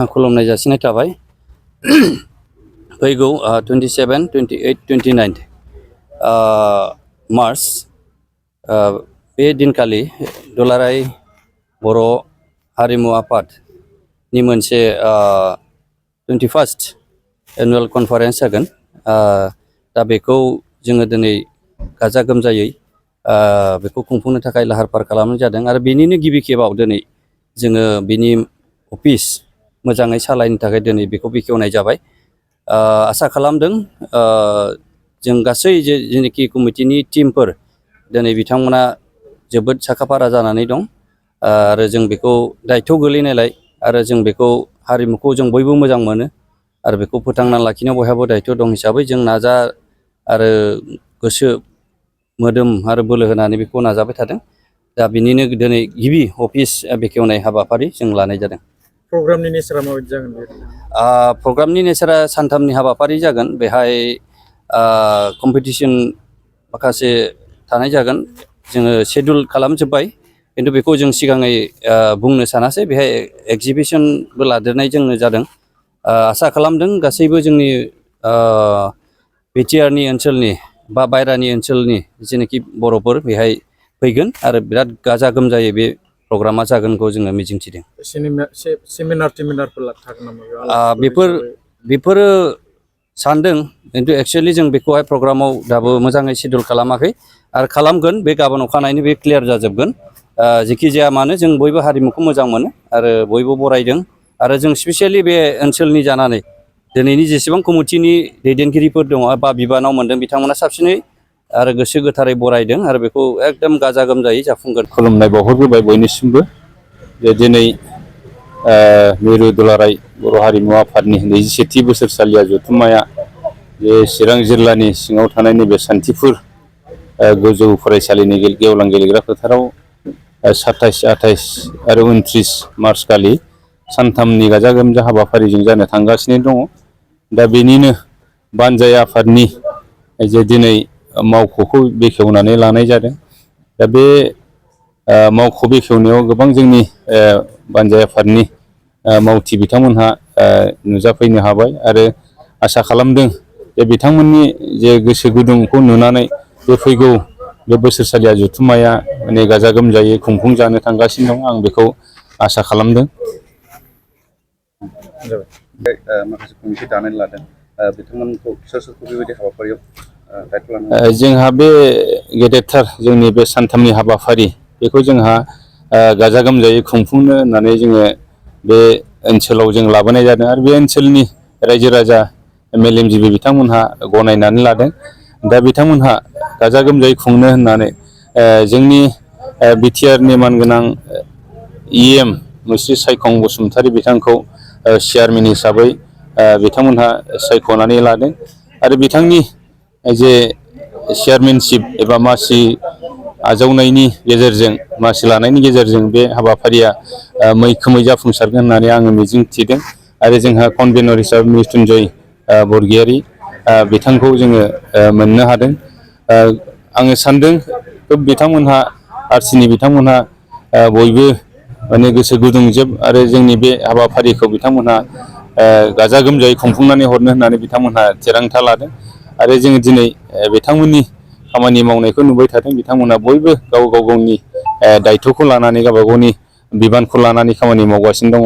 खुलुमनाय जासिनाय थाबाय फैगौ 27, 28, 29 मार्च बे दिनखालि दुलाराय बर' हारिमु आफादनि मोनसे 21st एनुवेल कनफारेन्स जागोन। दा बेखौ जोङो दिनै गाजा गोमजायै बेखौ खुंफुंनो थाखाय लाहार फाहार खालामनाय जादों आरो बेनिनो गिबि खेबाव दिनै जोङो बिनि अफिस मोजाङै सालायनो थाखाय दिनै बेखौ बेखेवनाय जाबाय। आसा खालामदों जों गासै जेनोखि कमिटिनि टीमफोर दिनै बिथांमोना जोबोद साखाफारा जानानै दं आरो जों बेखौ दायथ' गोलैनायलाय आरो जों बेखौ हारिमुखौ जों बयबो मोजां मोनो आरो बेखौ फोथांना लाखिनायाव बयहाबो दायथ' दं हिसाबै जों नाजा आरो गोसो मोदोम आरो बोलो होनानै बेखौ नाजाबाय थादों। दा बिनिनो दिनै गिबि अफिस बेखेवनाय हाबाफारि जों लानाय जादों। प्रग्रामनि नेचारा माबायदि जागोन बे? प्रग्रामनि नेचारा सानथामनि हाबाफारि जागोन। बेहाय कम्पिटिसन माखासे थानाय जागोन। जोङो शेड्युल खालामजोब्बाय खिन्थु बेखौ जों सिगाङै बुंनो सानासै। बेहाय एक्जिबिसनबो लादेरनाय जोंनो जादों। आसा खालामदों गासैबो जोंनि बिटिआरनि ओनसोलनि बा बायरानि ओनसोलनि जेनाखि बर'फोर बेहाय फैगोन आरो बिराद गाजा गोमजायै बे प्रग्रामा जागोनखौ जोङो मिजिंथिदों। सेमिनारफोर थागोन नामा? बेफोरो सानदों खिन्थु एक्सुवेलि जों बेखौहाय प्रग्रामाव दाबो मोजाङै शेड्युल खालामाखै आरो खालामगोन। बे गाबोन अखानायैनो बे क्लियार जाजोबगोन। जेखि जाया मानो जों बयबो हारिमुखौ मोजां मोनो आरो बयबो बरायदों आरो जों स्पेसियेलि बे ओनसोलनि जानानै दिनैनि जेसेबां कमिटिनि दैदेनगिरिफोर दङ बा बिबानाव मोनदों बिथांमोना साबसिनै आरो गोसो गोथारै बरायदों आरो बेखौ एकदम गाजा गोमजायै जाफुंगोन। खुलुमनाय बावहरग्रोबाय बयनिसिमबो जे दिनै मिरु दुलाराय बर' हारिमु आफादनि 27थि बोसोरसालिया जथुम्माया जे चिरां जिल्लानि सिङाव थानाय नैबे सान्थिफुर गोजौ फरायसालिनि गेवलां गेलेग्रा फोथाराव 27, 28 आरो 29 मार्च खालि सानथामनि गाजा गोमजा हाबाफारिजों जानो थांगासिनो दङ। दा बेनिनो बानजाय आफादनि जे दिनै मावख'खौ बेखेवनानै लानाय जादों। दा बे मावख' बेखेवनायाव गोबां जोंनि बानजाय आफादनि मावथि बिथांमोनहा नुजाफैनो हाबाय आरो आसा खालामदों जे बिथांमोननि जे गोसो गुदुंखौ नुनानै बे फैगौ बे बोसोरसालिया जथुम्माया माने गाजा गोमजायै खुंफुंजानो थांगासिनो दं। आं बेखौ आसा खालामदों। माखासे कमिटि दानानै लादों बिथांमोनखौ सोरखौ बेबायदि हाबाफारियाव दायथ' लानो? जोंहा बे गेदेरथार जोंनि बे सानथामनि हाबाफारि बेखौ जोंहा गाजा गोमजायै खुंफुंनो होननानै जोङो बे ओनसोलाव जों लाबोनाय जादों आरो बे ओनसोलनि रायजो राजा मेलेमजिबि बिथांमोनहा गनायनानै लादों। दा बिथांमोनहा गाजा गोमजायै खुंनो होननानै जोंनि बिटिआरनि मानगोनां EM मुस्रि सायखं बसुमतारी बिथांखौ चेयारमेन हिसाबै बिथांमोनहा सायख'नानै लादों आरो बिथांनि जे चेयारमेनशिप एबा मासि आजावनायनि गेजेरजों मासि लानायनि गेजेरजों बे हाबाफारिया मैखोमै जाफुंसारगोन होननानै आङो मिजिंथिदों आरो जोंहा कनभेनर हिसाबै मृत्युन्जय बरगयारी बिथांखौ जोङो मोननो हादों। आङो सानदों बिथांमोनहा आरसिनि बिथांमोनहा बयबो माने गोसो गुदुंजोब आरो जोंनि बे हाबाफारिखौ बिथांमोनहा गाजा गोमजायै खुंफुंनानै हरनो होननानै बिथांमोनहा थिरांथा लादों आरो जोङो दिनै बिथांमोननि खामानि मावनायखौ नुबाय थादों। बिथांमोनहा बयबो गाव गावनि दायथ'खौ लानानै गावबा गावनि बिबानखौ लानानै खामानि मावगासिनो दङ।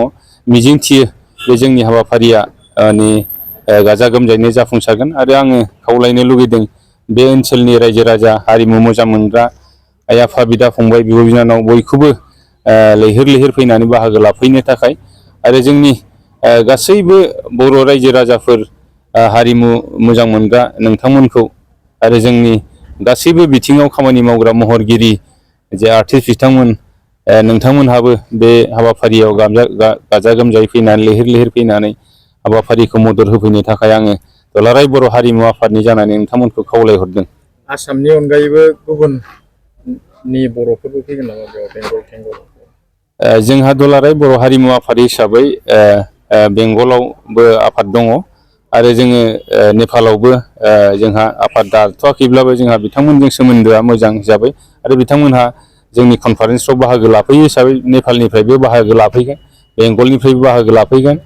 मिजिंथियो बे जोंनि हाबाफारिया गाजा गोमजायैनो जाफुंसारगोन आरो आङो खावलायनो लुगैदों बे ओनसोलनि रायजो राजा हारिमु मोजां मोनग्रा आइ आफा बिदा फंबाय बिब' बिनानाव बयखौबो लैहोर लैहोर फैनानै बाहागो लाफैनो थाखाय आरो जोंनि गासैबो बर' रायजो राजाफोर हारिमु मोजां मोनग्रा नोंथांमोनखौ आरो जोंनि गासैबो बिथिङाव खामानि मावग्रा महरगिरि जे आर्टिस्ट बिथांमोन नोंथांमोनहाबो बे हाबाफारियाव गाजा गोमजायै फैनानै लैहोर लैहोर फैनानै हाबाफारिखौ मदद होफैनो थाखाय आङो दुलाराय बर' हारिमु आफादनि जानानै नोंथांमोनखौ खावलायहरदों। आसामनि अनगायैबो गुबुननि बर'फोरबो फैगोन नामा बेयाव बेंगल थेंगल? जोंहा दुलाराय बर' हारिमु आफाद हिसाबै बेंगलावबो आफाद दङ आरो जोङो नेपालावबो जोंहा आफाद दाथ'वाखैब्लाबो जोंहा बिथांमोनजों सोमोन्दोआ मोजां हिसाबै आरो बिथांमोनहा जोंनि कनफारेन्सफ्राव बाहागो लाफैयो हिसाबै नेपालनिफ्रायबो बाहागो लाफैगोन, बेंगलनिफ्रायबो बाहागो लाफैगोन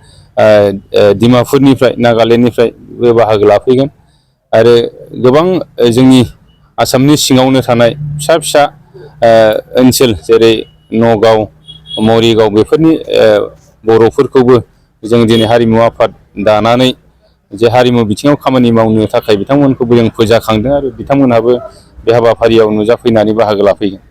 डिमापुरनिफ्राय नागालेण्डनिफ्राय बाहागो लाफैगोन आरो गोबां जोंनि आसामनि सिङावनो थानाय फिसा फिसा ओनसोल जेरै नगाव मरिगाव बेफोरनि बर'फोरखौबो जों दिनै हारिमु आफाद दानानै जे हारिमु बिथिङाव खामानि मावनो थाखाय बिथांमोनखौबो जों फोजाखांदों आरो बिथांमोनहाबो बे हाबाफारियाव नुजाफैनानै बाहागो लाफैगोन।